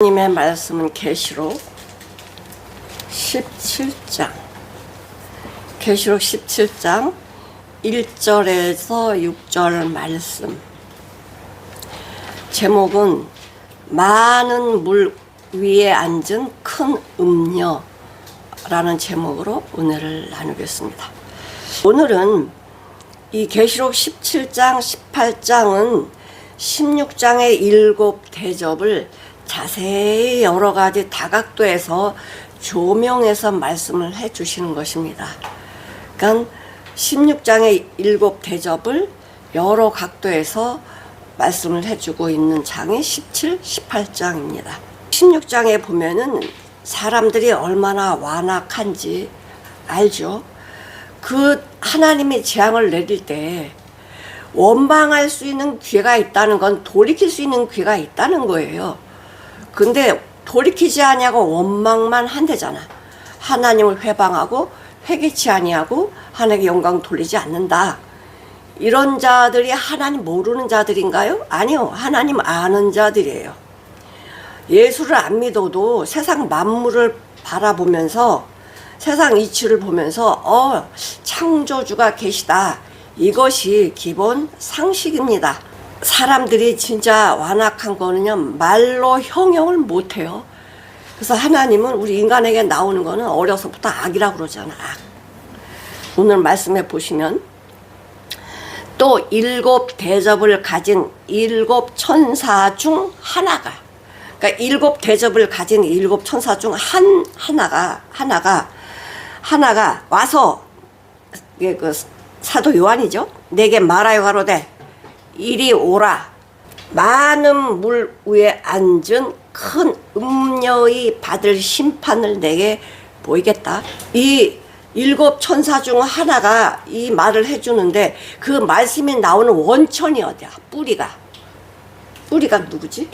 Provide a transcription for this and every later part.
하나님의 말씀은 계시록 17장 계시록 17장 1절에서 6절 말씀. 제목은 많은 물 위에 앉은 큰 음녀라는 제목으로 은혜를 나누겠습니다. 오늘은 이 계시록 17장 18장은 16장의 7대접을 자세히 여러 가지 다각도에서 조명해서 말씀을 해 주시는 것입니다. 그러니까 16장의 7대접을 여러 각도에서 말씀을 해주고 있는 장이 17, 18장입니다. 16장에 보면은 사람들이 얼마나 완악한지 알죠? 그 하나님이 재앙을 내릴 때 원망할 수 있는 기회가 있다는 건 돌이킬 수 있는 기회가 있다는 거예요. 근데 돌이키지 아니하고 원망만 한대잖아. 하나님을 회방하고 회개치 아니하고 하나님께 영광 돌리지 않는다. 이런 자들이 하나님 모르는 자들인가요? 아니요. 하나님 아는 자들이에요. 예수를 안 믿어도 세상 만물을 바라보면서 세상 이치를 보면서 창조주가 계시다. 이것이 기본 상식입니다. 사람들이 진짜 완악한 거는요, 말로 형용을 못해요. 그래서 하나님은 우리 인간에게 나오는 거는 어려서부터 악이라고 그러잖아. 악. 오늘 말씀해 보시면 또 7대접을 가진 7천사 중 하나가, 그러니까 7대접을 가진 7천사 중 하나가 와서, 그 사도 요한이죠. 내게 말하여 가로되 이리 오라. 많은 물 위에 앉은 큰 음녀의 받을 심판을 내게 보이겠다. 이 7천사 중 하나가 이 말을 해주는데 그 말씀이 나오는 원천이 어디야? 뿌리가 누구지?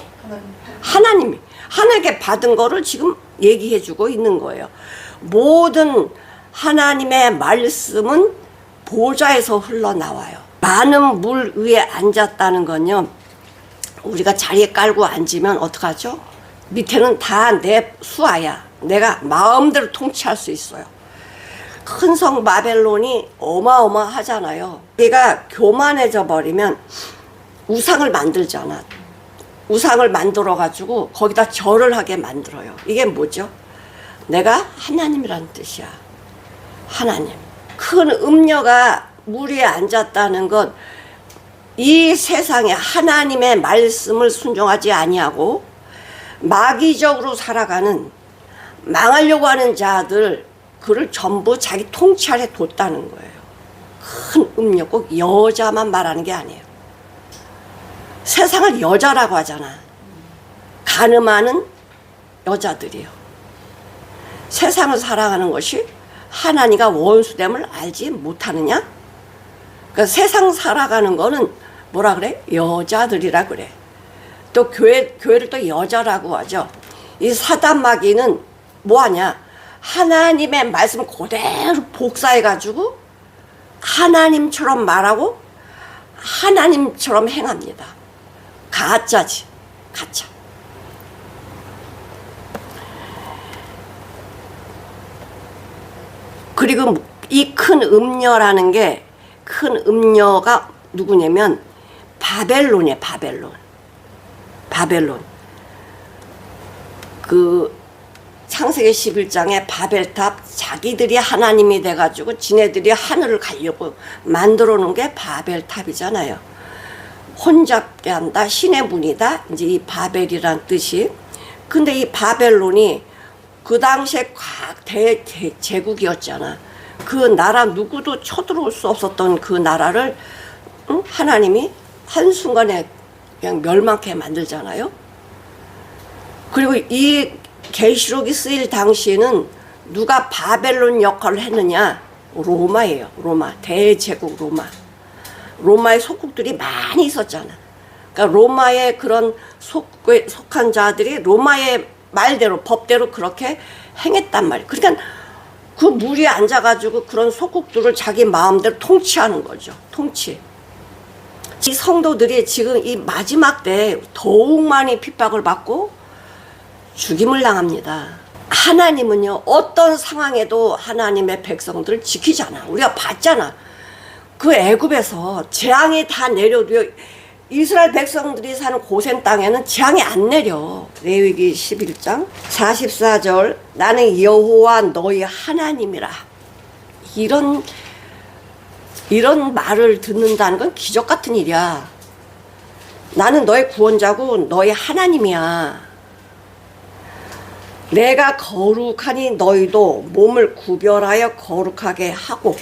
하나님이. 하나님께 받은 거를 지금 얘기해주고 있는 거예요. 모든 하나님의 말씀은 보좌에서 흘러나와요. 많은 물 위에 앉았다는 건요, 우리가 자리에 깔고 앉으면 어떡하죠? 밑에는 다 내 수하야. 내가 마음대로 통치할 수 있어요. 큰 성 바벨론이 어마어마하잖아요. 얘가 교만해져 버리면 우상을 만들잖아. 우상을 만들어 가지고 거기다 절을 하게 만들어요. 이게 뭐죠? 내가 하나님이라는 뜻이야. 하나님. 큰 음녀가 물 위에 앉았다는 건 이 세상에 하나님의 말씀을 순종하지 아니하고 마귀적으로 살아가는, 망하려고 하는 자들, 그를 전부 자기 통치 아래 뒀다는 거예요. 큰 음녀, 꼭 여자만 말하는 게 아니에요. 세상을 여자라고 하잖아. 가늠하는 여자들이요. 세상을 살아가는 것이 하나님과 원수됨을 알지 못하느냐? 그러니까 세상 살아가는 거는 뭐라 그래? 여자들이라 그래. 또 교회를 또 여자라고 하죠. 이 사단 마귀는 뭐하냐? 하나님의 말씀을 그대로 복사해가지고 하나님처럼 말하고 하나님처럼 행합니다. 가짜지. 가짜. 그리고 이 큰 음녀라는 게, 큰 음녀가 누구냐면 바벨론이에요. 바벨론. 그 창세기 11장에 바벨탑, 자기들이 하나님이 돼가지고 지네들이 하늘을 가려고 만들어 놓은 게 바벨탑이잖아요. 혼잡게 한다, 신의 문이다, 이제 이 바벨이란 뜻이. 근데 이 바벨론이 그 당시에 대제국이었잖아. 그 나라 누구도 쳐들어올 수 없었던 그 나라를 하나님이 한순간에 그냥 멸망케 만들잖아요. 그리고 이 계시록이 쓰일 당시에는 누가 바벨론 역할을 했느냐? 로마예요. 로마. 대제국 로마. 로마의 속국들이 많이 있었잖아. 그러니까 로마의 그런 속한 자들이 로마의 말대로, 법대로 그렇게 행했단 말이에요. 그러니까 그 물 위에 앉아가지고 그런 속국들을 자기 마음대로 통치하는 거죠. 통치. 이 성도들이 지금 이 마지막 때 더욱 많이 핍박을 받고 죽임을 당합니다. 하나님은요, 어떤 상황에도 하나님의 백성들을 지키잖아. 우리가 봤잖아. 그 애굽에서 재앙이 다 내려도 이스라엘 백성들이 사는 고센 땅에는 재앙이 안 내려. 레위기 11장 44절 나는 여호와 너희 하나님이라. 이런 말을 듣는다는 건 기적 같은 일이야. 나는 너의 구원자고 너의 하나님이야. 내가 거룩하니 너희도 몸을 구별하여 거룩하게 하고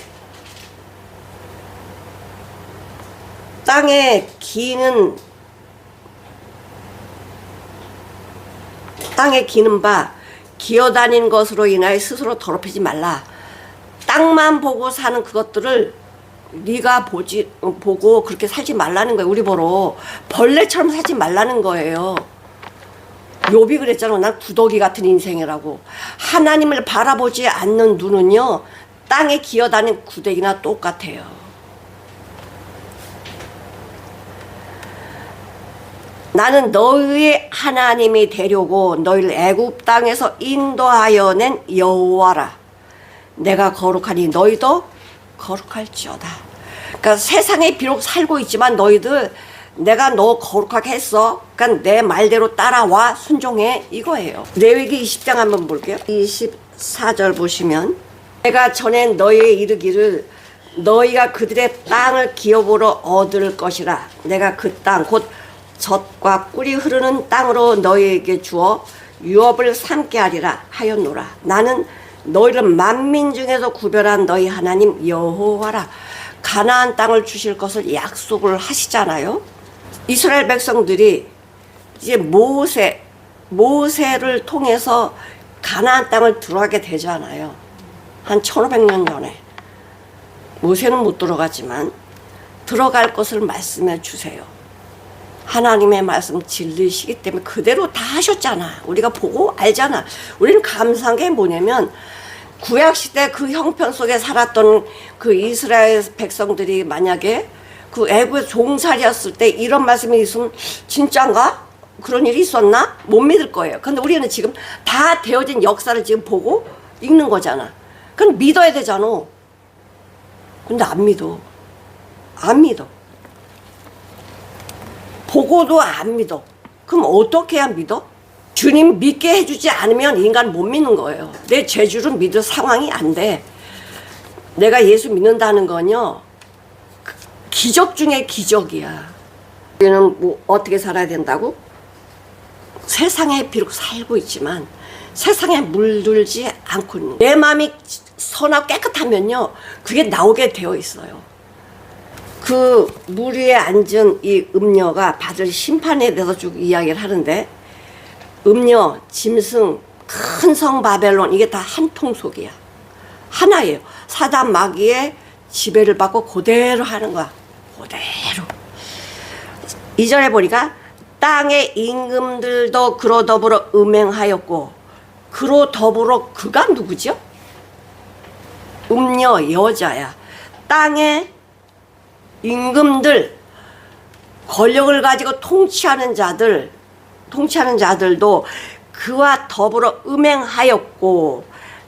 땅에 기는 바 기어다닌 것으로 인하여 스스로 더럽히지 말라. 땅만 보고 사는 그것들을 네가 보고 그렇게 살지 말라는 거예요. 우리 보러 벌레처럼 살지 말라는 거예요. 욥이 그랬잖아. 난 구더기 같은 인생이라고. 하나님을 바라보지 않는 눈은요, 땅에 기어다니는 구더기나 똑같아요. 나는 너희의 하나님이 되려고 너희를 애굽 땅에서 인도하여 낸 여호와라. 내가 거룩하니 너희도 거룩할지어다. 그러니까 세상에 비록 살고 있지만 너희들 내가 너 거룩하게 했어. 그러니까 내 말대로 따라와, 순종해, 이거예요. 레위기 20장 한번 볼게요. 24절 보시면 내가 전에 너희에 이르기를 너희가 그들의 땅을 기업으로 얻을 것이라. 내가 그 땅 곧 젖과 꿀이 흐르는 땅으로 너희에게 주어 유업을 삼게 하리라 하였노라. 나는 너희를 만민 중에서 구별한 너희 하나님 여호와라. 가나안 땅을 주실 것을 약속을 하시잖아요. 이스라엘 백성들이 이제 모세를 통해서 가나안 땅을 들어가게 되잖아요. 한 1500년 전에. 모세는 못 들어갔지만 들어갈 것을 말씀해 주세요. 하나님의 말씀 진리시기 때문에 그대로 다 하셨잖아. 우리가 보고 알잖아. 우리는 감사한 게 뭐냐면 구약시대 그 형편 속에 살았던 그 이스라엘 백성들이 만약에 그 애굽의 종살이였을 때 이런 말씀이 있으면 진짠가? 그런 일이 있었나? 못 믿을 거예요. 근데 우리는 지금 다 되어진 역사를 지금 보고 읽는 거잖아. 그럼 믿어야 되잖아. 근데 안 믿어. 안 믿어. 보고도 안 믿어. 그럼 어떻게 해야 믿어? 주님 믿게 해주지 않으면 인간 못 믿는 거예요. 내 재주를 믿을 상황이 안 돼. 내가 예수 믿는다는 건요, 기적 중에 기적이야. 우리는 뭐 어떻게 살아야 된다고? 세상에 비록 살고 있지만 세상에 물들지 않고 있는 거예요. 내 마음이 선하고 깨끗하면요, 그게 나오게 되어 있어요. 그 물 위에 앉은 이 음녀가 받을 심판에 대해서 쭉 이야기를 하는데, 음녀, 짐승, 큰 성 바벨론, 이게 다 한 통속이야. 하나예요. 사단 마귀의 지배를 받고 그대로 하는 거야. 그대로. 2절에 보니까 땅의 임금들도 그로 더불어 음행하였고, 그로 더불어 그가 누구죠? 음녀, 여자야. 땅의 임금들, 권력을 가지고 통치하는 자들도 그와 더불어 음행하였고,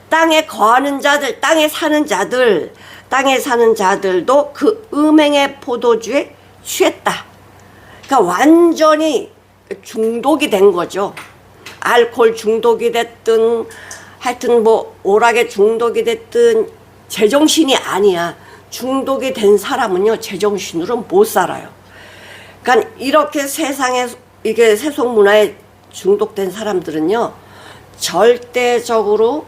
땅에 거하는 자들, 땅에 사는 자들도 그 음행의 포도주에 취했다. 그러니까 완전히 중독이 된 거죠. 알코올 중독이 됐든 하여튼 뭐 오락에 중독이 됐든 제정신이 아니야. 중독이 된 사람은요, 제정신으로 못 살아요. 그러니까 이렇게 세상에 이게 세속 문화에 중독된 사람들은요, 절대적으로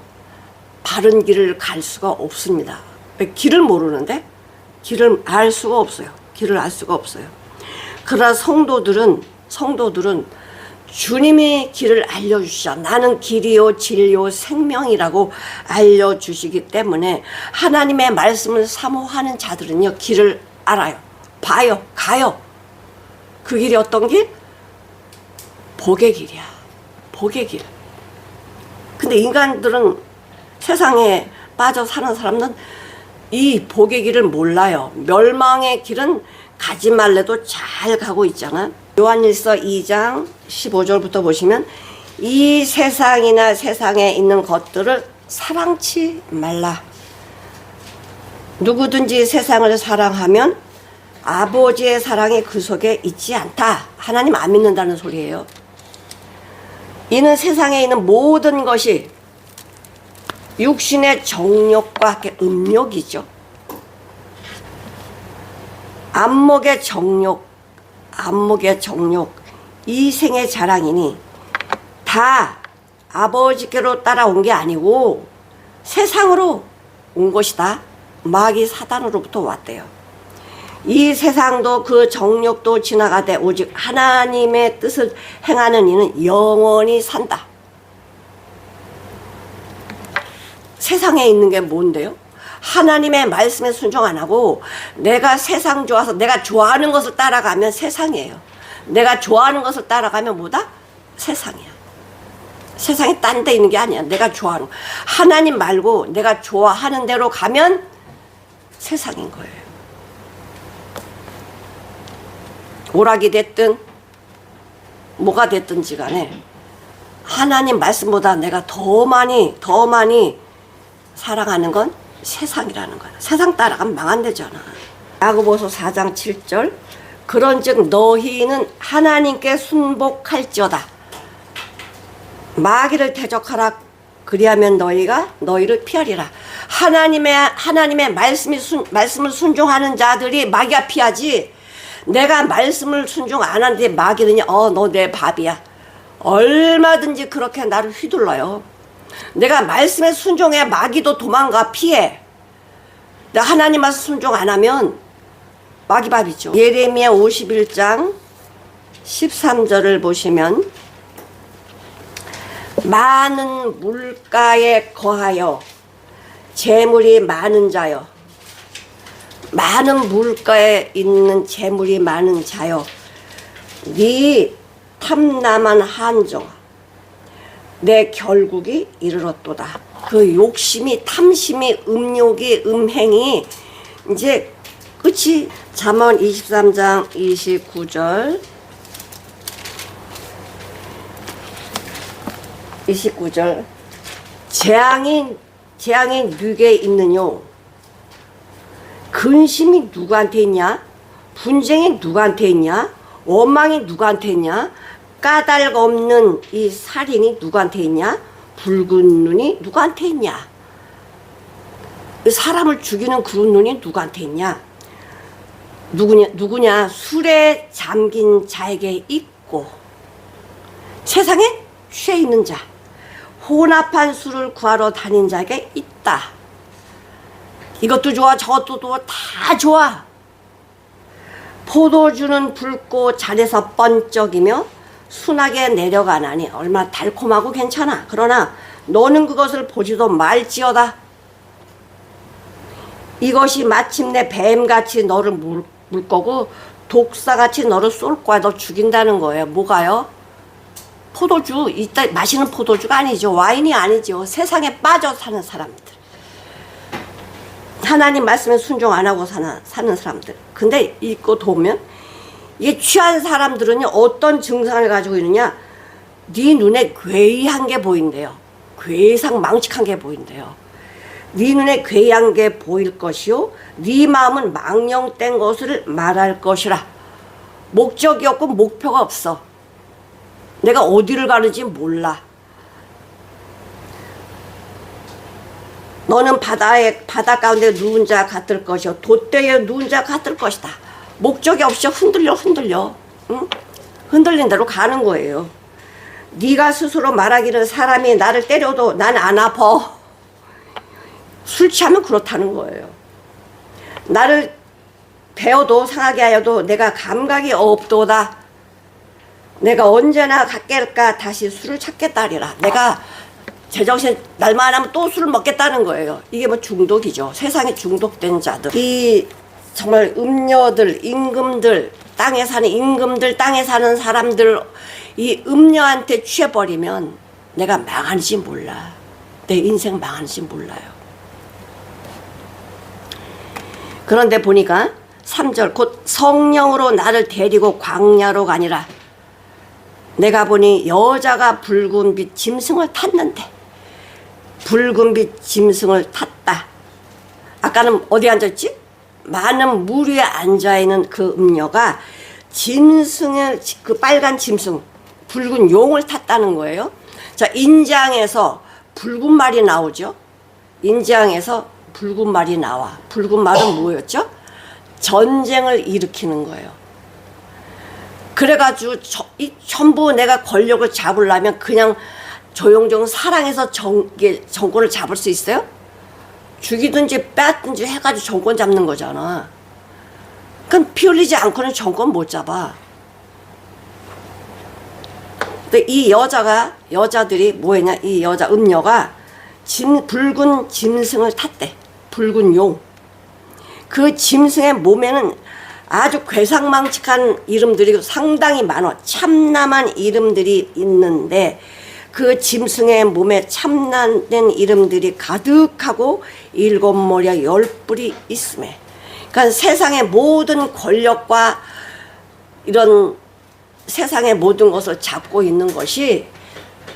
바른 길을 갈 수가 없습니다. 왜? 길을 모르는데 길을 알 수가 없어요. 길을 알 수가 없어요. 그러나 성도들은 주님이 길을 알려주시죠. 나는 길이요 진리요 생명이라고 알려주시기 때문에 하나님의 말씀을 사모하는 자들은요, 길을 알아요. 봐요. 가요. 그 길이 어떤 길? 복의 길이야. 복의 길. 근데 인간들은, 세상에 빠져 사는 사람은 이 복의 길을 몰라요. 멸망의 길은 가지 말래도 잘 가고 있잖아. 요한일서 2장 15절부터 보시면 이 세상이나 세상에 있는 것들을 사랑치 말라. 누구든지 세상을 사랑하면 아버지의 사랑이 그 속에 있지 않다. 하나님 안 믿는다는 소리예요. 이는 세상에 있는 모든 것이 육신의 정욕과 함께 음욕이죠. 안목의 정욕, 이생의 자랑이니 다 아버지께로 따라온 게 아니고 세상으로 온 것이다. 마귀 사단으로부터 왔대요. 이 세상도 그 정욕도 지나가되 오직 하나님의 뜻을 행하는 이는 영원히 산다. 세상에 있는 게 뭔데요? 하나님의 말씀에 순종 안 하고 내가 세상 좋아서 내가 좋아하는 것을 따라가면 세상이에요. 내가 좋아하는 것을 따라가면 뭐다? 세상이야. 세상에 딴 데 있는 게 아니야. 내가 좋아하는 거. 하나님 말고 내가 좋아하는 대로 가면 세상인 거예요. 오락이 됐든 뭐가 됐든지 간에 하나님 말씀보다 내가 더 많이 사랑하는 건 세상이라는 거야. 세상 따라가면 망한대잖아. 야고보서 4장 7절 그런즉 너희는 하나님께 순복할지어다. 마귀를 대적하라. 그리하면 너희를 피하리라. 하나님의 말씀을 순종하는 자들이 마귀가 피하지. 내가 말씀을 순종 안 하는데 마귀는 너 내 밥이야. 얼마든지 그렇게 나를 휘둘러요. 내가 말씀에 순종해 마귀도 도망가 피해. 내가 하나님 말씀 순종 안 하면 마귀 밥이죠. 예레미야 51장 13절을 보시면 많은 물가에 거하여 재물이 많은 자여, 많은 물가에 있는 재물이 많은 자여, 네 탐남한 한정 내 결국이 이르렀도다. 그 욕심이, 탐심이, 음욕이, 음행이 이제 끝이. 잠언 23장 29절 29절 재앙이 누구에게 있느뇨? 근심이 누구한테 있냐? 분쟁이 누구한테 있냐? 원망이 누구한테 있냐? 까닭 없는 이 살인이 누구한테 있냐? 붉은 눈이 누구한테 있냐? 사람을 죽이는 그런 눈이 누구한테 있냐? 누구냐? 술에 잠긴 자에게 있고 세상에 취해 있는 자, 혼합한 술을 구하러 다닌 자에게 있다. 이것도 좋아 저것도 좋아 다 좋아. 포도주는 붉고 잔에서 번쩍이며 순하게 내려가나니 얼마나 달콤하고 괜찮아. 그러나 너는 그것을 보지도 말지어다. 이것이 마침내 뱀같이 너를 물 거고 독사같이 너를 쏠 거야. 너 죽인다는 거예요. 뭐가요? 포도주, 이따 마시는 포도주가 아니죠. 와인이 아니죠. 세상에 빠져 사는 사람들, 하나님 말씀에 순종 안 하고 사는 사람들. 근데 읽고 보면 이게 취한 사람들은 어떤 증상을 가지고 있느냐? 네 눈에 괴이한 게 보인대요. 괴상 망측한 게 보인대요. 네 눈에 괴이한 게 보일 것이요 네 마음은 망령된 것을 말할 것이라. 목적이 없고 목표가 없어. 내가 어디를 가는지 몰라. 너는 바다 가운데 누운 자 같을 것이요 돛대에 누운 자 같을 것이다. 목적이 없이 흔들려 응? 흔들린 대로 가는 거예요. 네가 스스로 말하기를 사람이 나를 때려도 난 안 아파. 술 취하면 그렇다는 거예요. 나를 베어도 상하게 하여도 내가 감각이 없도다. 내가 언제나 갖게일까 다시 술을 찾겠다리라. 내가 제정신 날만 하면 또 술을 먹겠다는 거예요. 이게 뭐 중독이죠. 세상에 중독된 자들, 이 정말 음녀들, 임금들, 땅에 사는 임금들, 땅에 사는 사람들, 이 음녀한테 취해버리면 내가 망하는지 몰라. 내 인생 망하는지 몰라요. 그런데 보니까 3절 곧 성령으로 나를 데리고 광야로 가니라. 내가 보니 여자가 붉은 빛 짐승을 탔는데, 붉은 빛 짐승을 탔다. 아까는 어디 앉았지? 많은 물 위에 앉아있는 그 음녀가 짐승의, 그 빨간 짐승, 붉은 용을 탔다는 거예요. 자, 인장에서 붉은 말이 나오죠. 인장에서 붉은 말이 나와. 붉은 말은 뭐였죠? 전쟁을 일으키는 거예요. 그래가지고 전부 내가 권력을 잡으려면 그냥 조용조용 사랑해서 정권을 잡을 수 있어요? 죽이든지 뺏든지 해가지고 정권 잡는 거잖아. 그럼 피 흘리지 않고는 정권 못 잡아. 근데 이 여자들이 뭐했냐, 이 여자 음녀가 붉은 짐승을 탔대. 붉은 용. 그 짐승의 몸에는 아주 괴상망측한 이름들이 상당히 많아. 참남한 이름들이 있는데 그 짐승의 몸에 참남된 이름들이 가득하고 7머리와 10뿔이 있음에, 그러니까 세상의 모든 권력과 이런 세상의 모든 것을 잡고 있는 것이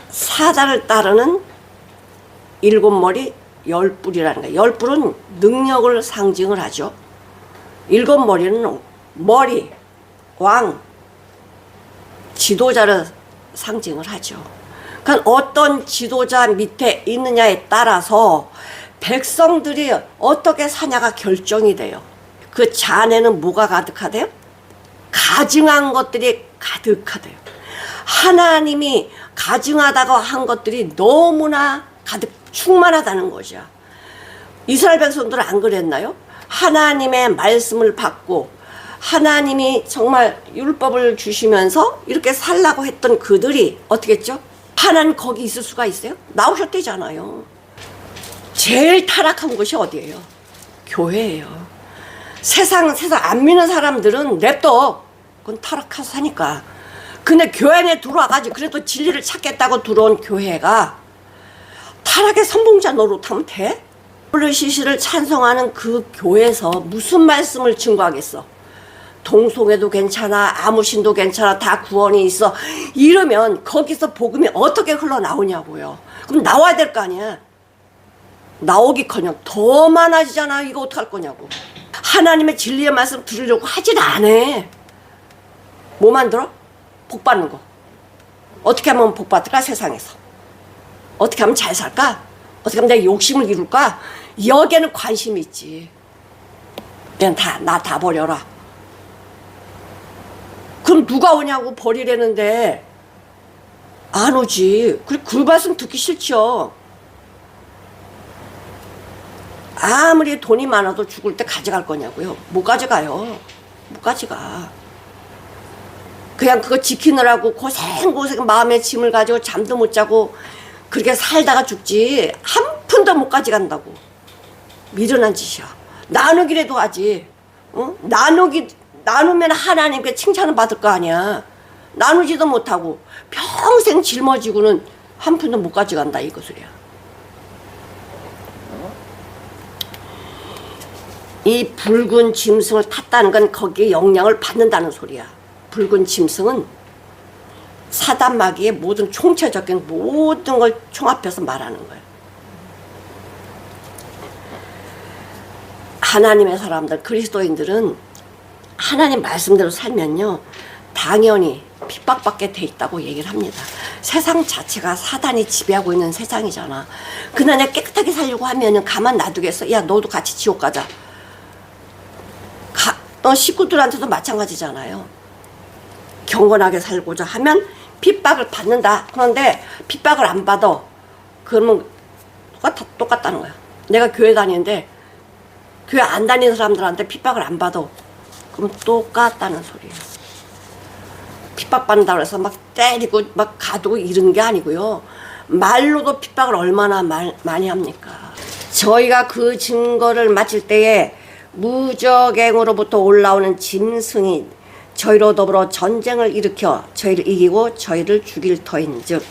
사단을 따르는 7머리 10뿔이라는 거예요. 10뿔은 능력을 상징을 하죠. 7머리는 머리, 왕, 지도자를 상징을 하죠. 그러니까 어떤 지도자 밑에 있느냐에 따라서 백성들이 어떻게 사냐가 결정이 돼요. 그 잔에는 뭐가 가득하대요? 가증한 것들이 가득하대요. 하나님이 가증하다고 한 것들이 너무나 가득 충만하다는 거죠. 이스라엘 백성들은 안 그랬나요? 하나님의 말씀을 받고 하나님이 정말 율법을 주시면서 이렇게 살라고 했던 그들이 어떻게 했죠? 하나님 거기 있을 수가 있어요? 나오셨대잖아요. 제일 타락한 곳이 어디예요? 교회예요. 세상 안 믿는 사람들은 냅둬. 그건 타락해서 사니까. 근데 교회 안에 들어와가지고 그래도 진리를 찾겠다고 들어온 교회가 타락의 선봉자 노릇하면 돼? 시시를 찬송하는 그 교회에서 무슨 말씀을 증거하겠어? 동송회도 괜찮아, 아무신도 괜찮아, 다 구원이 있어 이러면 거기서 복음이 어떻게 흘러나오냐고요. 그럼 나와야 될 거 아니야. 나오기커녕 더 많아지잖아. 이거 어떡할 거냐고. 하나님의 진리의 말씀 들으려고 하질 않아. 뭐 만들어? 복 받는 거. 어떻게 하면 복 받을까? 세상에서 어떻게 하면 잘 살까? 어떻게 하면 내 욕심을 이룰까? 여기에는 관심이 있지. 그냥 나 다 버려라. 그럼 누가 오냐고 버리려는데 안 오지. 그 말씀 듣기 싫죠. 아무리 돈이 많아도 죽을 때 가져갈 거냐고요. 못 가져가요. 못 가져가. 그냥 그거 지키느라고 고생 마음의 짐을 가지고 잠도 못 자고 그렇게 살다가 죽지 한 푼도 못 가져간다고. 미련한 짓이야. 나누기라도 하지. 어? 나누면 하나님께 칭찬을 받을 거 아니야. 나누지도 못하고 평생 짊어지고는 한 푼도 못 가져간다 이것을이야. 이 붉은 짐승을 탔다는 건 거기에 영향을 받는다는 소리야. 붉은 짐승은 사단 마귀의 모든 총체적인 모든 걸 총합해서 말하는 거예요. 하나님의 사람들, 그리스도인들은 하나님 말씀대로 살면요 당연히 핍박받게 돼 있다고 얘기를 합니다. 세상 자체가 사단이 지배하고 있는 세상이잖아. 그날 깨끗하게 살려고 하면은 가만 놔두겠어? 야, 너도 같이 지옥 가자. 너 식구들한테도 마찬가지잖아요. 경건하게 살고자 하면 핍박을 받는다. 그런데 핍박을 안 받아. 그러면 똑같다는 거야. 내가 교회 다니는데 교회 안 다니는 사람들한테 핍박을 안 받아. 그럼 똑같다는 소리예요. 핍박받는다고 해서 막 때리고 막 가두고 이런 게 아니고요. 말로도 핍박을 얼마나 많이 합니까? 저희가 그 증거를 마칠 때에 무적행으로부터 올라오는 짐승이 저희로 더불어 전쟁을 일으켜 저희를 이기고 저희를 죽일 터인즉.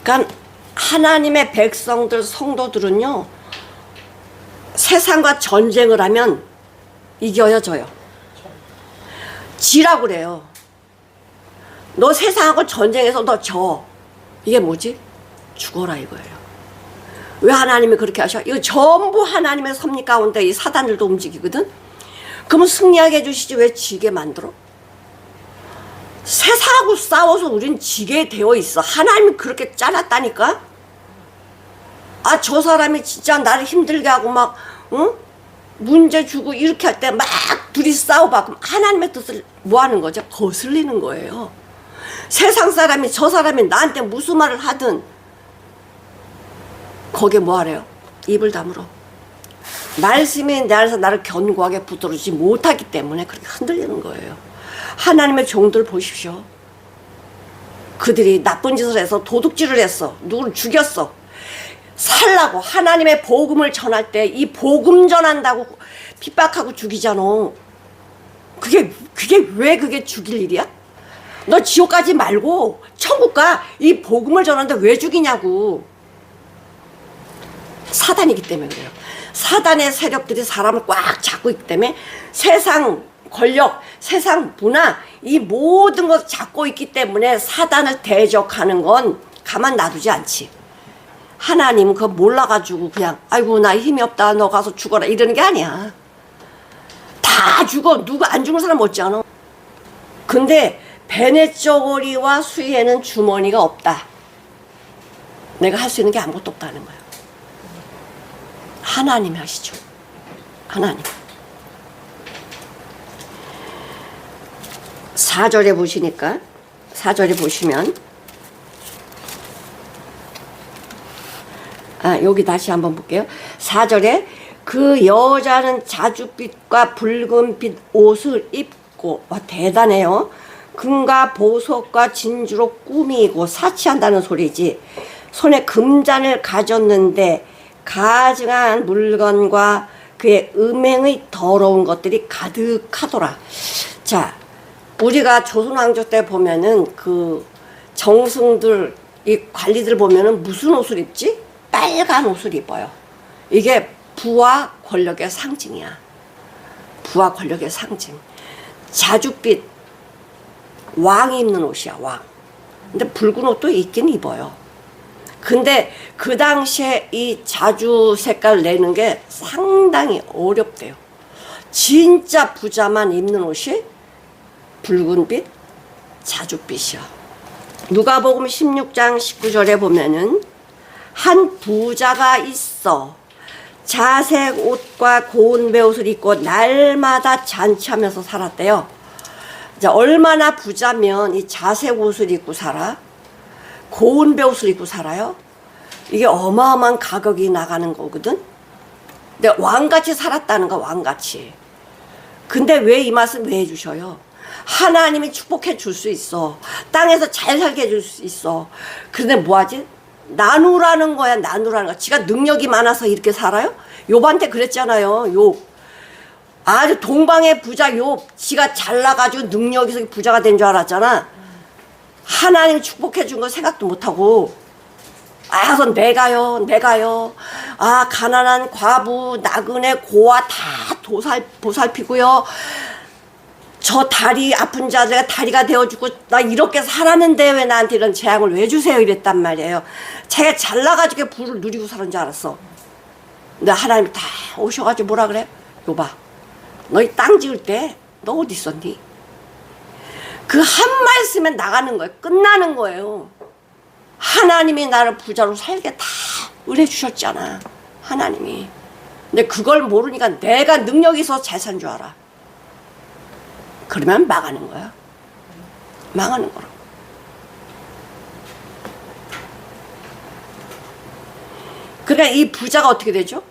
그러니까 하나님의 백성들 성도들은요 세상과 전쟁을 하면 이겨요 져요? 지라고 그래요. 너 세상하고 전쟁에서 너 져. 이게 뭐지? 죽어라 이거예요. 왜 하나님이 그렇게 하셔? 이거 전부 하나님의 섭리 가운데 이 사단들도 움직이거든. 그러면 승리하게 해주시지 왜 지게 만들어? 세상하고 싸워서 우린 지게 되어 있어. 하나님이 그렇게 짜놨다니까. 아, 저 사람이 진짜 나를 힘들게 하고 막 응? 문제 주고 이렇게 할 때 막 둘이 싸워봐. 그럼 하나님의 뜻을 뭐 하는 거죠? 거슬리는 거예요. 세상 사람이 저 사람이 나한테 무슨 말을 하든 거기에 뭐 하래요? 입을 다물어. 말씀이 내 안에서 나를 견고하게 붙들어주지 못하기 때문에 그렇게 흔들리는 거예요. 하나님의 종들 보십시오. 그들이 나쁜 짓을 해서 도둑질을 했어. 누구를 죽였어. 살라고 하나님의 복음을 전할 때 이 복음 전한다고 핍박하고 죽이잖아. 그게 왜 그게 죽일 일이야? 너 지옥 가지 말고 천국 가. 이 복음을 전하는데 왜 죽이냐고. 사단이기 때문에 그래요. 사단의 세력들이 사람을 꽉 잡고 있기 때문에 세상 권력, 세상 문화 이 모든 것을 잡고 있기 때문에 사단을 대적하는 건 가만 놔두지 않지. 하나님은 그거 몰라가지고 그냥 아이고 나 힘이 없다 너 가서 죽어라 이러는 게 아니야. 다 죽어. 누가 안 죽은 사람 없지 않아. 근데 베네 쪼고리와 수희에는 주머니가 없다. 내가 할 수 있는 게 아무것도 없다는 거야. 하나님이 하시죠. 하나님. 4절에 보시니까 4절에 보시면 여기 다시 한번 볼게요. 4절에 그 여자는 자줏빛과 붉은빛 옷을 입고 와 대단해요. 금과 보석과 진주로 꾸미고 사치한다는 소리지. 손에 금잔을 가졌는데 가증한 물건과 그의 음행의 더러운 것들이 가득하더라. 자, 우리가 조선왕조 때 보면은 그 정승들 이 관리들 보면은 무슨 옷을 입지? 빨간 옷을 입어요. 이게 부와 권력의 상징이야. 부와 권력의 상징. 자줏빛 왕이 입는 옷이야. 왕. 근데 붉은 옷도 있긴 입어요. 근데 그 당시에 이 자주 색깔을 내는 게 상당히 어렵대요. 진짜 부자만 입는 옷이 붉은빛 자줏빛이야. 누가복음 16장 19절에 보면은 한 부자가 있어 자색 옷과 고운 베옷을 입고 날마다 잔치하면서 살았대요. 자, 얼마나 부자면 이 자색 옷을 입고 살아? 고운 베옷을 입고 살아요? 이게 어마어마한 가격이 나가는 거거든? 근데 왕같이 살았다는 거, 왕같이. 근데 왜 이 말씀 왜 해주셔요? 하나님이 축복해 줄 수 있어. 땅에서 잘 살게 해줄 수 있어. 그런데 뭐하지? 나누라는 거야, 나누라는 거야. 지가 능력이 많아서 이렇게 살아요? 욥한테 그랬잖아요, 욥. 아주 동방의 부자 욥. 지가 잘나가지고 능력이 있어서 부자가 된 줄 알았잖아. 하나님 축복해 준 거 생각도 못하고. 그래서 내가요. 가난한 과부, 나그네, 고아 다 보살피고요. 저 다리 아픈 자들가 다리가 되어주고 나 이렇게 살았는데 왜 나한테 이런 재앙을 왜 주세요 이랬단 말이에요. 자기가 잘나가지고 부를 누리고 사는 줄 알았어. 근데 하나님이 다 오셔가지고 뭐라 그래? 욥아, 너희 땅 지을 때 너 어디 있었니? 그 한 말씀에 나가는 거예요. 끝나는 거예요. 하나님이 나를 부자로 살게 다 은혜 주셨잖아. 하나님이. 근데 그걸 모르니까 내가 능력이 있어서 잘 산 줄 알아. 그러면 망하는 거야. 망하는 거라. 그러니까 이 부자가 어떻게 되죠?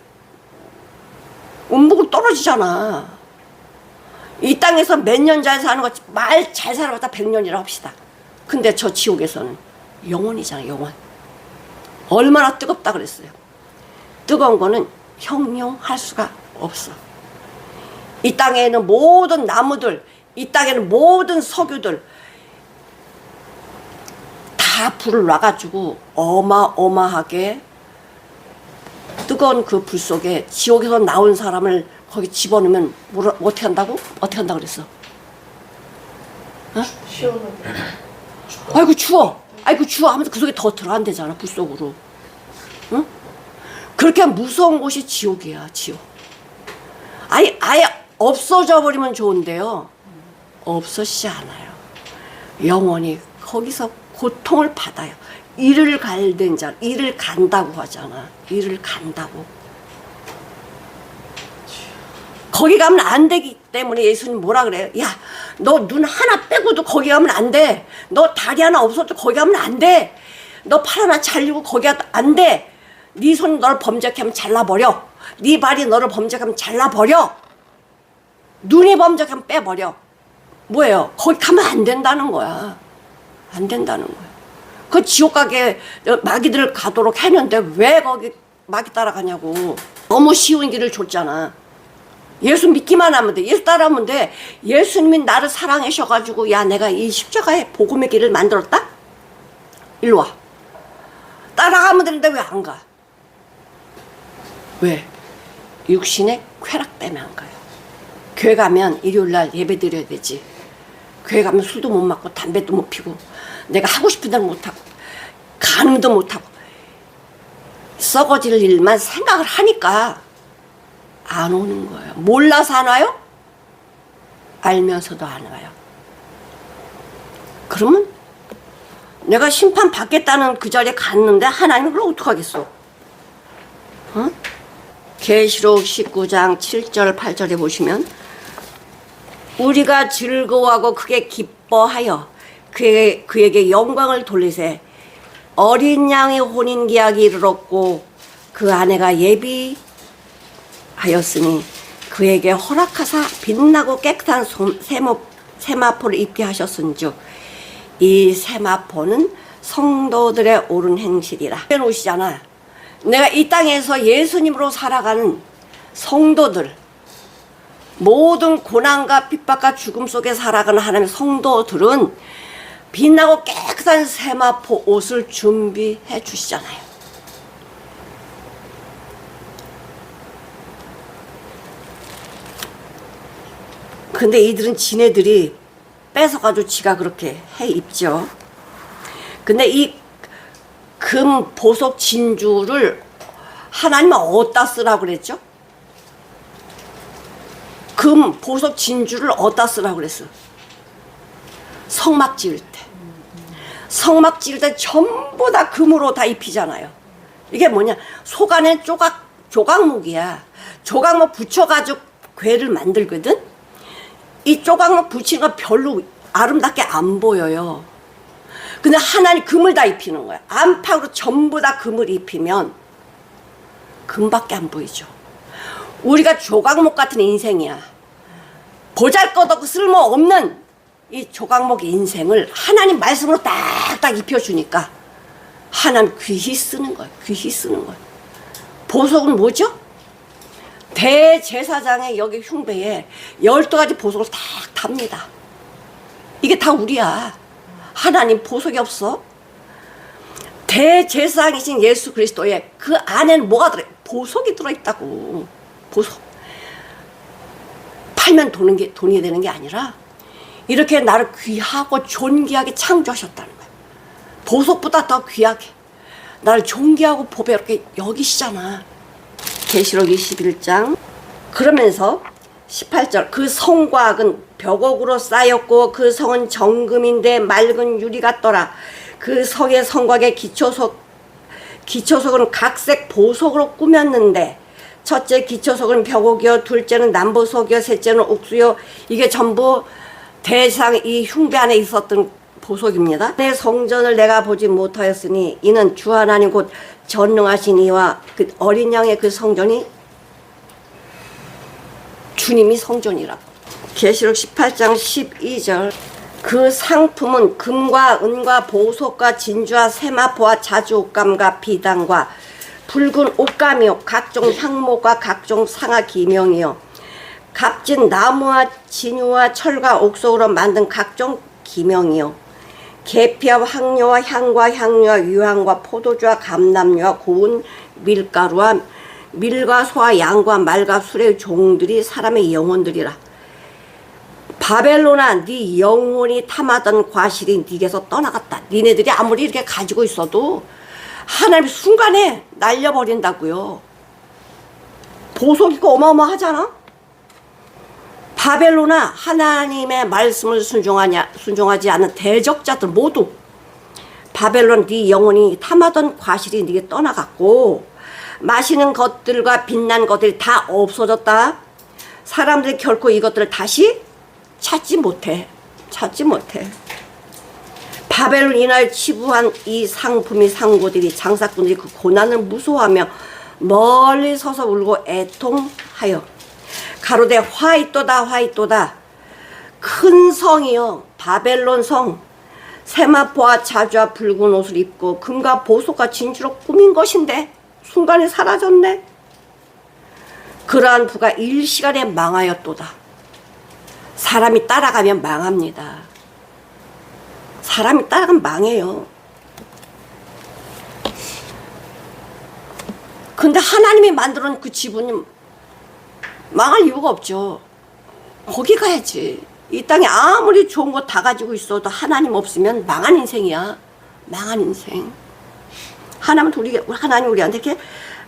운복은 떨어지잖아. 이 땅에서 몇 년 잘 사는 거 말 잘 살아봤다 100년이라 합시다. 근데 저 지옥에서는 영원이잖아, 영원. 얼마나 뜨겁다 그랬어요. 뜨거운 거는 형용할 수가 없어. 이 땅에 있는 모든 나무들, 이 땅에는 모든 석유들 다 불을 놔가지고 어마어마하게 뜨거운 그 불 속에 지옥에서 나온 사람을 거기 집어넣으면 어떻게 한다고? 어떻게 한다고 그랬어? 어? 아이고 추워. 아이고 추워 하면서 그 속에 더 들어간대잖아, 불 속으로. 응? 그렇게 무서운 곳이 지옥이야, 지옥. 아예 없어져 버리면 좋은데요. 없어지지 않아요. 영원히 거기서 고통을 받아요. 이를 갈된 자, 이를 간다고 하잖아. 이를 간다고. 거기 가면 안 되기 때문에 예수님 뭐라 그래요? 야, 너 눈 하나 빼고도 거기 가면 안 돼. 너 다리 하나 없어도 거기 가면 안 돼. 너 팔 하나 잘리고 거기 가도 안 돼. 네 손이 너를 범죄케 하면 잘라버려. 네 발이 너를 범죄케 하면 잘라버려. 눈이 범죄케 하면 빼버려. 뭐예요? 거기 가면 안 된다는 거야. 안 된다는 거야. 그 지옥 가게 마귀들 가도록 했는데 왜 거기 마귀 따라가냐고. 너무 쉬운 길을 줬잖아. 예수 믿기만 하면 돼. 예수 따라하면 돼. 예수님이 나를 사랑하셔가지고 야 내가 이 십자가의 복음의 길을 만들었다? 일로 와. 따라가면 되는데 왜 안 가? 왜? 육신의 쾌락 때문에 안 가요. 교회 가면 일요일날 예배 드려야 되지. 교회 가면 술도 못 맞고 담배도 못 피고 내가 하고 싶은 대로 못하고 간음도 못하고 썩어질 일만 생각을 하니까 안 오는 거예요. 몰라서 안 와요? 알면서도 안 와요. 그러면 내가 심판 받겠다는 그 자리에 갔는데 하나님은 그걸 어떡하겠어? 어? 계시록 19장 7절 8절에 보시면 우리가 즐거워하고 크게 기뻐하여 그에게 영광을 돌리세 어린 양의 혼인계약이 이르렀고 그 아내가 예비하였으니 그에게 허락하사 빛나고 깨끗한 세마포를 입게 하셨은즉 이 세마포는 성도들의 옳은 행실이라. 오시잖아. 내가 이 땅에서 예수님으로 살아가는 성도들, 모든 고난과 핍박과 죽음 속에 살아가는 하나님의 성도들은 빛나고 깨끗한 세마포 옷을 준비해 주시잖아요. 근데 이들은 지네들이 뺏어가지고 지가 그렇게 해 입죠. 근데 이 금 보석 진주를 하나님은 어디다 쓰라고 그랬죠? 금 보석 진주를 어디다 쓰라고 그랬어? 성막 지을 때. 성막 지을 때 전부 다 금으로 다 입히잖아요. 이게 뭐냐? 속 안에 조각목이야. 조각목 붙여가지고 궤를 만들거든? 이 조각목 붙이는 거 별로 아름답게 안 보여요. 근데 하나님 금을 다 입히는 거야. 안팎으로 전부 다 금을 입히면 금밖에 안 보이죠. 우리가 조각목 같은 인생이야. 보잘것없고 쓸모없는 이 조각목 인생을 하나님 말씀으로 딱딱 입혀주니까 하나님 귀히 쓰는 거야. 귀히 쓰는 거야. 보석은 뭐죠? 대제사장의 여기 흉배에 12가지 보석을 딱 답니다. 이게 다 우리야. 하나님 보석이 없어? 대제사장이신 예수 그리스도의 그 안에는 뭐가 들어있어? 보석이 들어있다고. 보석. 팔면 돈이 되는 게 아니라 이렇게 나를 귀하고 존귀하게 창조하셨다는 거야. 보석보다 더 귀하게 나를 존귀하고 보배롭게 여기시잖아. 계시록 21장. 그러면서 18절 그 성곽은 벽옥으로 쌓였고 그 성은 정금인데 맑은 유리 같더라. 그 성의 성곽의 기초석은 각색 보석으로 꾸몄는데 첫째 기초석은 벽옥이요 둘째는 남보석이요 셋째는 옥수요. 이게 전부 대상 이 흉배 안에 있었던 보석입니다. 내 성전을 내가 보지 못하였으니 이는 주 하나님 곧 전능하신 이와 그 어린 양의 그 성전이 주님이 성전이라고. 계시록 18장 12절 그 상품은 금과 은과 보석과 진주와 세마포와 자주 옷감과 비단과 붉은 옷감이요 각종 향목과 각종 상아 기명이요 값진 나무와 진유와 철과 옥석으로 만든 각종 기명이요 계피와 황료와 향과 향료와 유향과 포도주와 감람류와 고운 밀가루와 밀과 소와 양과 말과 술의 종들이 사람의 영혼들이라. 바벨론아, 네 영혼이 탐하던 과실이 네게서 떠나갔다. 니네들이 아무리 이렇게 가지고 있어도 하나님 순간에 날려버린다고요. 보석이 어마어마하잖아. 바벨론아, 하나님의 말씀을 순종하지 않은 대적자들 모두, 바벨론, 네 영혼이 탐하던 과실이 네게 떠나갔고 마시는 것들과 빛난 것들이 다 없어졌다. 사람들이 결코 이것들을 다시 찾지 못해. 바벨론 인하여 치부한 이 상품이 상고들이, 장사꾼들이 그 고난을 무서워하며 멀리 서서 울고 애통하여 가로되 화이또다. 큰 성이여, 바벨론 성, 세마포와 자주와 붉은 옷을 입고 금과 보석과 진주로 꾸민 것인데 순간에 사라졌네. 그러한 부가 일시간에 망하였도다. 사람이 따라가면 망합니다. 사람이 따라가면 망해요. 근데 하나님이 만들어 놓은 그 지분이 망할 이유가 없죠. 거기 가야지. 이 땅에 아무리 좋은 거 다 가지고 있어도 하나님 없으면 망한 인생이야. 망한 인생. 하나님 우리한테 이렇게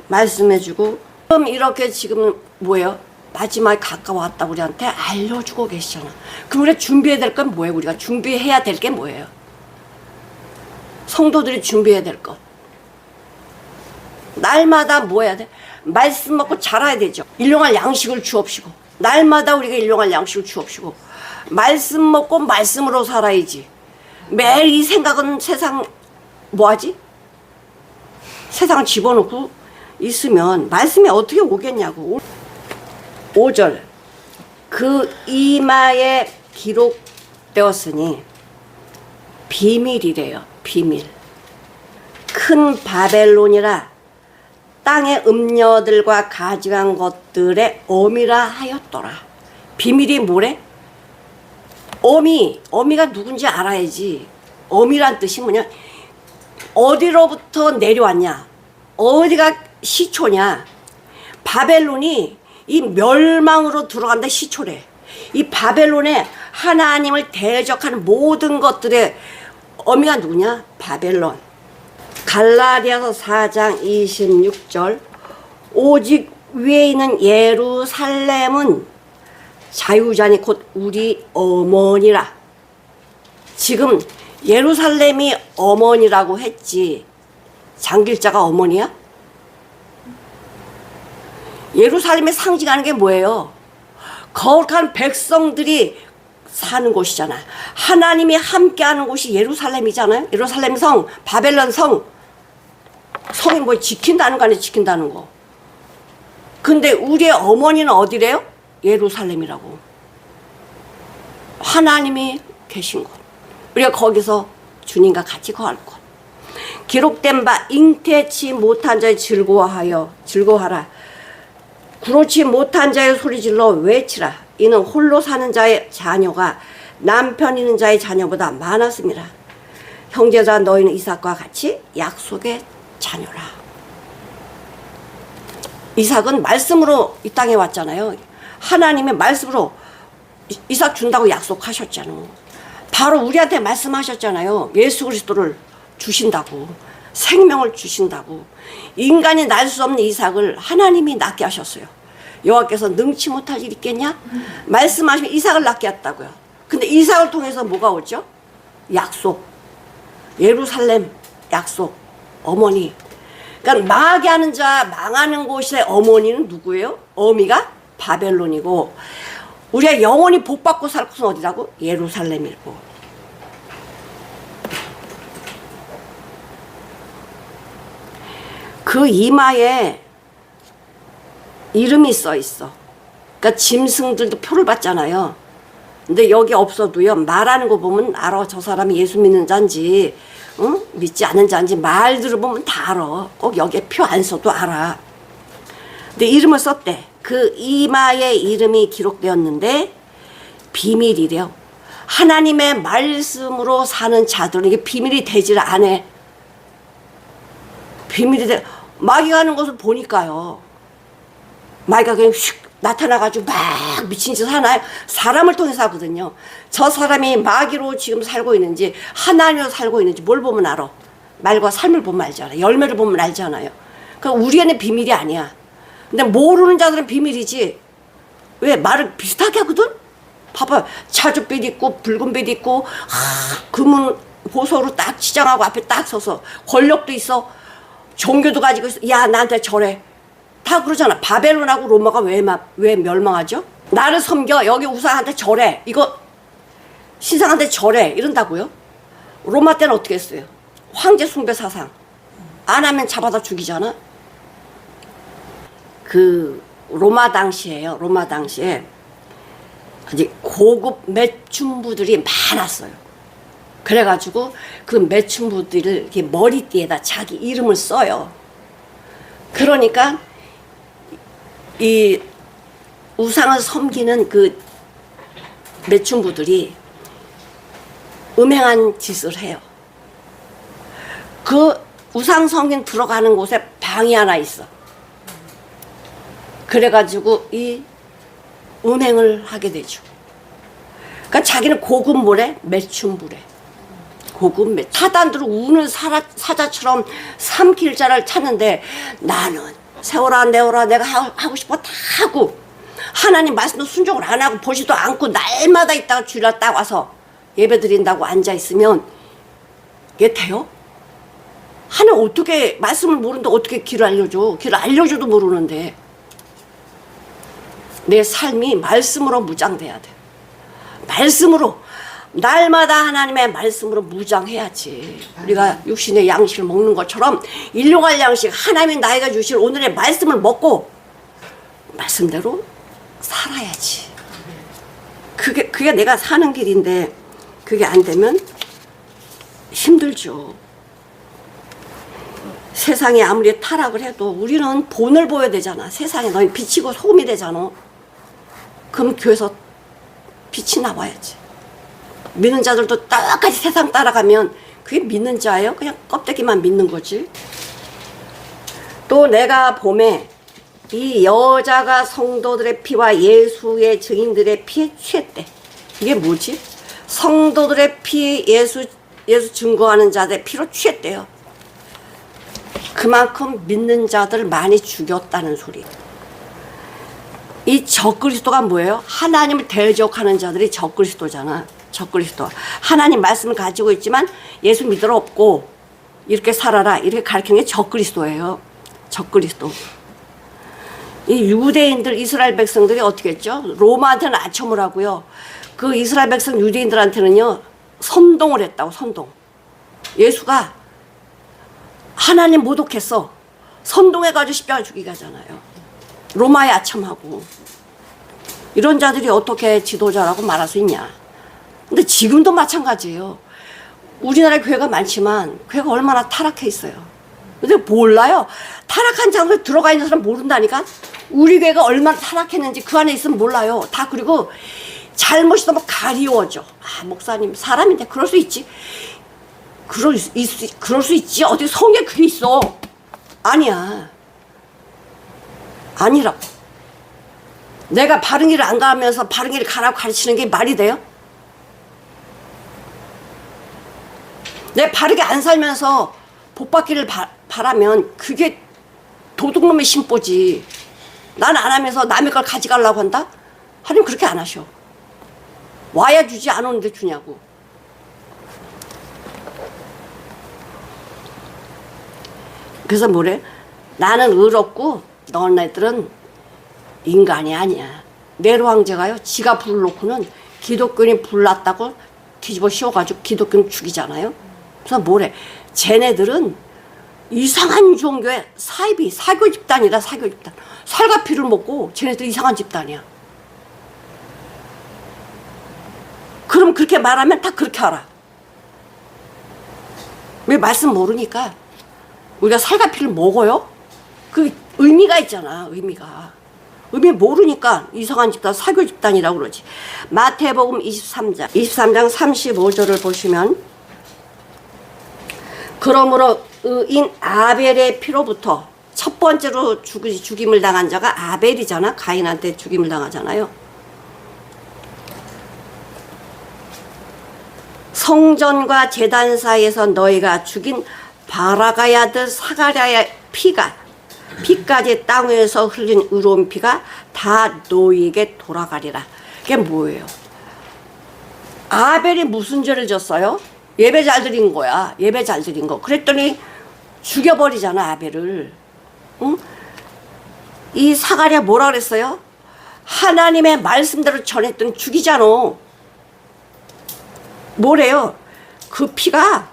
말씀해주고, 그럼 이렇게 지금 뭐예요? 마지막에 가까워왔다 우리한테 알려주고 계시잖아. 그럼 우리가 준비해야 될 건 뭐예요? 우리가 준비해야 될 게 뭐예요? 성도들이 준비해야 될 것. 날마다 뭐 해야 돼? 말씀 먹고 자라야 되죠. 일용할 양식을 주옵시고, 날마다 우리가 일용할 양식을 주옵시고, 말씀 먹고 말씀으로 살아야지. 매일 이 생각은 세상 뭐하지? 세상을 집어넣고 있으면 말씀이 어떻게 오겠냐고. 5절, 그 이마에 기록되었으니 비밀이래요. 비밀. 큰 바벨론이라 땅의 음녀들과 가증한 것들의 어미라 하였더라. 비밀이 뭐래? 어미가 누군지 알아야지. 어미란 뜻이 뭐냐? 어디로부터 내려왔냐? 어디가 시초냐? 바벨론이 이 멸망으로 들어간다 시초래. 이 바벨론에 하나님을 대적하는 모든 것들의 어미가 누구냐? 바벨론. 갈라디아서 4장 26절, 오직 위에 있는 예루살렘은 자유자니 곧 우리 어머니라. 지금 예루살렘이 어머니라고 했지, 장길자가 어머니야? 예루살렘이 상징하는 게 뭐예요? 거룩한 백성들이 사는 곳이잖아. 하나님이 함께하는 곳이 예루살렘이잖아요. 예루살렘 성, 바벨론 성. 성이 뭐 지킨다는 거 아니에요? 지킨다는 거. 근데 우리의 어머니는 어디래요? 예루살렘이라고. 하나님이 계신 곳. 우리가 거기서 주님과 같이 거할 곳. 기록된 바 잉태치 못한 자의 즐거워하라. 그렇지 못한 자의 소리질러 외치라. 이는 홀로 사는 자의 자녀가 남편 있는 자의 자녀보다 많았습니다. 형제자 너희는 이삭과 같이 약속의 자녀라. 이삭은 말씀으로 이 땅에 왔잖아요. 하나님의 말씀으로 이삭 준다고 약속하셨잖아요. 바로 우리한테 말씀하셨잖아요. 예수 그리스도를 주신다고, 생명을 주신다고. 인간이 낳을 수 없는 이삭을 하나님이 낳게 하셨어요. 여호와께서 능치 못할 일 있겠냐? 말씀하시면 이삭을 낳게 했다고요. 근데 이삭을 통해서 뭐가 오죠? 약속. 예루살렘 약속. 어머니. 그러니까 망하게 하는 자, 망하는 곳의 어머니는 누구예요? 어미가 바벨론이고, 우리가 영원히 복받고 살 곳은 어디라고? 예루살렘이고. 그 이마에 이름이 써 있어. 그러니까 짐승들도 표를 받잖아요. 근데 여기 없어도요, 말하는 거 보면 알아. 저 사람이 예수 믿는 자인지, 응? 믿지 않는 자인지 말 들어보면 다 알아. 꼭 여기에 표 안 써도 알아. 근데 이름을 썼대. 그 이마에 이름이 기록되었는데 비밀이래요. 하나님의 말씀으로 사는 자들은 이게 비밀이 되질 않아. 비밀이 돼. 마귀가 하는 것을 보니까요. 마귀가 그냥 휙 나타나가지고 막 미친 짓 하나요? 사람을 통해서 하거든요. 저 사람이 마귀로 지금 살고 있는지 하나님으로 살고 있는지 뭘 보면 알아? 말과 삶을 보면 알잖아요. 열매를 보면 알잖아요. 그러니까 우리에는 비밀이 아니야. 근데 모르는 자들은 비밀이지. 왜? 말을 비슷하게 하거든? 봐봐. 자줏빛 있고 붉은빛 있고 금은 보석으로 딱 치장하고 앞에 딱 서서 권력도 있어. 종교도 가지고 있어. 야 나한테 절해. 다 그러잖아. 바벨론하고 로마가 왜 멸망하죠? 나를 섬겨. 여기 우상한테 절해. 이거 신상한테 절해. 이런다고요? 로마 때는 어떻게 했어요? 황제 숭배 사상. 안 하면 잡아다 죽이잖아. 그 로마 당시에요. 로마 당시에 아주 고급 매춘부들이 많았어요. 그래가지고 그 매춘부들을 이렇게 머리띠에다 자기 이름을 써요. 그러니까 이 우상을 섬기는 그 매춘부들이 음행한 짓을 해요. 그 우상 섬긴 들어가는 곳에 방이 하나 있어. 그래가지고 이 음행을 하게 되죠. 그러니까 자기는 고급 뭐래? 매춘부래. 고급 매. 사단들은 우는 사자처럼 삼킬 자를 찾는데 나는 세워라 내워라 내가 하고 싶어 다 하고 하나님 말씀도 순종을 안 하고 보지도 않고 날마다 있다가 주일날 딱 와서 예배 드린다고 앉아있으면 이게 돼요? 하나님 어떻게 말씀을 모르는데 어떻게 길을 알려줘? 길을 알려줘도 모르는데 내 삶이 말씀으로 무장돼야 돼. 말씀으로 날마다 하나님의 말씀으로 무장해야지. 우리가 육신의 양식을 먹는 것처럼 일용할 양식 하나님이 나에게 주실 오늘의 말씀을 먹고 말씀대로 살아야지. 그게 내가 사는 길인데 그게 안 되면 힘들죠. 세상이 아무리 타락을 해도 우리는 본을 보여야 되잖아. 세상에 너희 빛이고 소금이 되잖아. 그럼 교회에서 빛이 나와야지. 믿는 자들도 똑같이 세상 따라가면 그게 믿는 자예요? 그냥 껍데기만 믿는 거지. 또 내가 봄에 이 여자가 성도들의 피와 예수의 증인들의 피에 취했대. 이게 뭐지? 성도들의 피 예수 증거하는 자들의 피로 취했대요. 그만큼 믿는 자들을 많이 죽였다는 소리. 이 적그리스도가 뭐예요? 하나님을 대적하는 자들이 적그리스도잖아. 적그리스도. 하나님 말씀을 가지고 있지만 예수 믿으러 없고 이렇게 살아라 이렇게 가르치는 게 적그리스도예요. 적그리스도. 이 유대인들 이스라엘 백성들이 어떻게 했죠? 로마한테는 아첨을 하고요. 그 이스라엘 백성 유대인들한테는요 선동을 했다고. 선동. 예수가 하나님 모독했어. 선동해가지고 십자가 죽이게 하잖아요. 로마에 아첨하고. 이런 자들이 어떻게 지도자라고 말할 수 있냐. 근데 지금도 마찬가지예요. 우리나라에 교회가 많지만 교회가 얼마나 타락해 있어요. 근데 몰라요. 타락한 장소에 들어가 있는 사람 모른다니까. 우리 교회가 얼마나 타락했는지 그 안에 있으면 몰라요. 다. 그리고 잘못이 너무 가리워져. 아 목사님 사람인데 그럴 수 있지. 그럴 수 있지. 어디 성에 그게 있어. 아니야. 아니라고. 내가 바른 길을 안 가면서 바른 길을 가라고 가르치는 게 말이 돼요? 내가 바르게 안 살면서 복 받기를 바라면 그게 도둑놈의 심보지. 난 안 하면서 남의 걸 가져가려고 한다? 하나님 그렇게 안 하셔. 와야 주지 안 오는데 주냐고. 그래서 뭐래? 나는 의롭고 너네들은 인간이 아니야. 네로 황제가요 지가 불을 놓고는 기독교인이 불났다고 뒤집어 씌워가지고 기독교인 죽이잖아요. 그래서 뭐래? 쟤네들은 이상한 종교의 사교 집단이다. 사교 집단. 살과 피를 먹고 쟤네들 이상한 집단이야. 그럼 그렇게 말하면 다 그렇게 알아. 왜 말씀 모르니까 우리가 살과 피를 먹어요? 그 의미가 있잖아. 의미 모르니까 이상한 집단, 사교 집단이라고 그러지. 마태복음 23장 35절을 보시면 그러므로 의인 아벨의 피로부터 첫 번째로 죽임을 당한 자가 아벨이잖아. 가인한테 죽임을 당하잖아요. 성전과 제단 사이에서 너희가 죽인 바라가의 아들 사가랴의 피까지 땅 위에서 흘린 의로운 피가 다 너희에게 돌아가리라. 그게 뭐예요? 아벨이 무슨 죄를 졌어요? 예배 잘 드린 거야. 예배 잘 드린 거. 그랬더니 죽여버리잖아, 아벨을. 응? 이 사가랴 뭐라 그랬어요? 하나님의 말씀대로 전했더니 죽이잖아. 뭐래요? 그 피가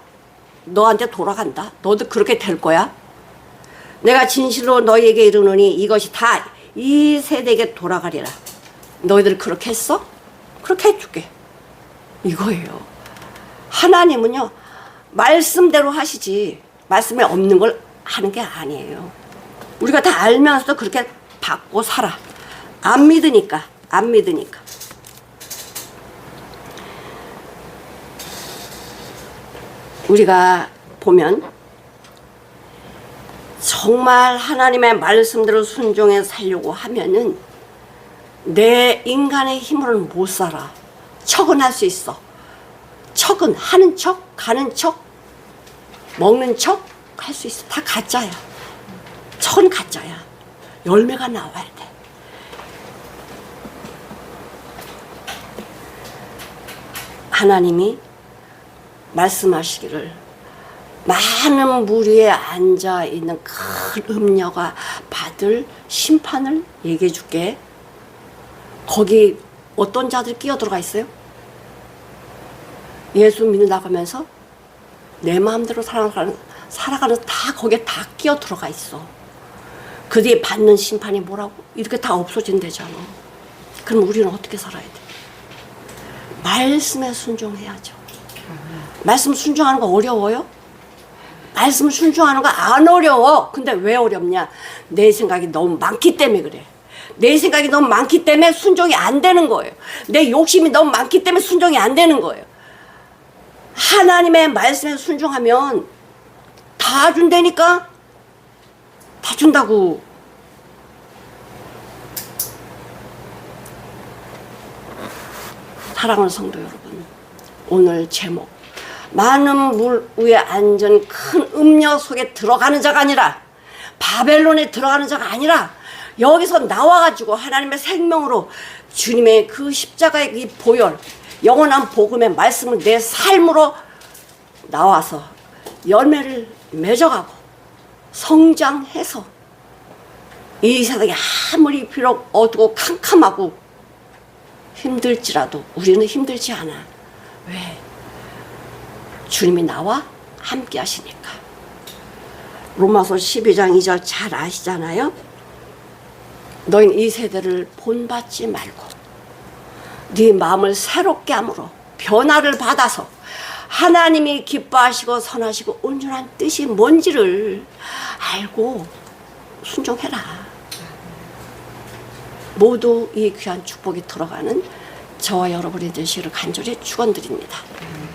너한테 돌아간다. 너도 그렇게 될 거야. 내가 진실로 너희에게 이르노니 이것이 다 이 세대에게 돌아가리라. 너희들 그렇게 했어? 그렇게 해줄게. 이거예요. 하나님은요, 말씀대로 하시지 말씀에 없는 걸 하는 게 아니에요. 우리가 다 알면서도 그렇게 받고 살아. 안 믿으니까. 우리가 보면 정말 하나님의 말씀대로 순종해 살려고 하면은 내 인간의 힘으로는 못 살아. 척은 할 수 있어. 척은 하는 척, 가는 척, 먹는 척 할 수 있어. 다 가짜야. 척은 가짜야. 열매가 나와야 돼. 하나님이 말씀하시기를 많은 무리에 앉아 있는 큰 음녀가 받을 심판을 얘기해 줄게. 거기 어떤 자들이 끼어들어가 있어요? 예수 믿어 나가면서 내 마음대로 살아가는 다 거기에 다 끼어들어가 있어. 그들이 받는 심판이 뭐라고? 이렇게 다 없어진대잖아. 그럼 우리는 어떻게 살아야 돼? 말씀에 순종해야죠. 말씀 순종하는 거 어려워요? 말씀 순종하는 거 안 어려워. 근데 왜 어렵냐? 내 생각이 너무 많기 때문에 그래. 내 생각이 너무 많기 때문에 순종이 안 되는 거예요. 내 욕심이 너무 많기 때문에 순종이 안 되는 거예요. 하나님의 말씀에 순종하면 다 준다니까? 다 준다고. 사랑하는 성도 여러분, 오늘 제목, 많은 물 위에 앉은 큰 음녀 속에 들어가는 자가 아니라, 바벨론에 들어가는 자가 아니라 여기서 나와가지고 하나님의 생명으로 주님의 그 십자가의 이 보혈, 영원한 복음의 말씀을 내 삶으로 나와서 열매를 맺어가고 성장해서 이 세상에 아무리 비록 어두고 캄캄하고 힘들지라도 우리는 힘들지 않아. 왜? 주님이 나와 함께 하시니까. 로마서 12장 2절 잘 아시잖아요. 너희는 이 세대를 본받지 말고 네 마음을 새롭게 함으로 변화를 받아서 하나님이 기뻐하시고 선하시고 온전한 뜻이 뭔지를 알고 순종해라. 모두 이 귀한 축복이 들어가는 저와 여러분이 되시기를 간절히 축원드립니다.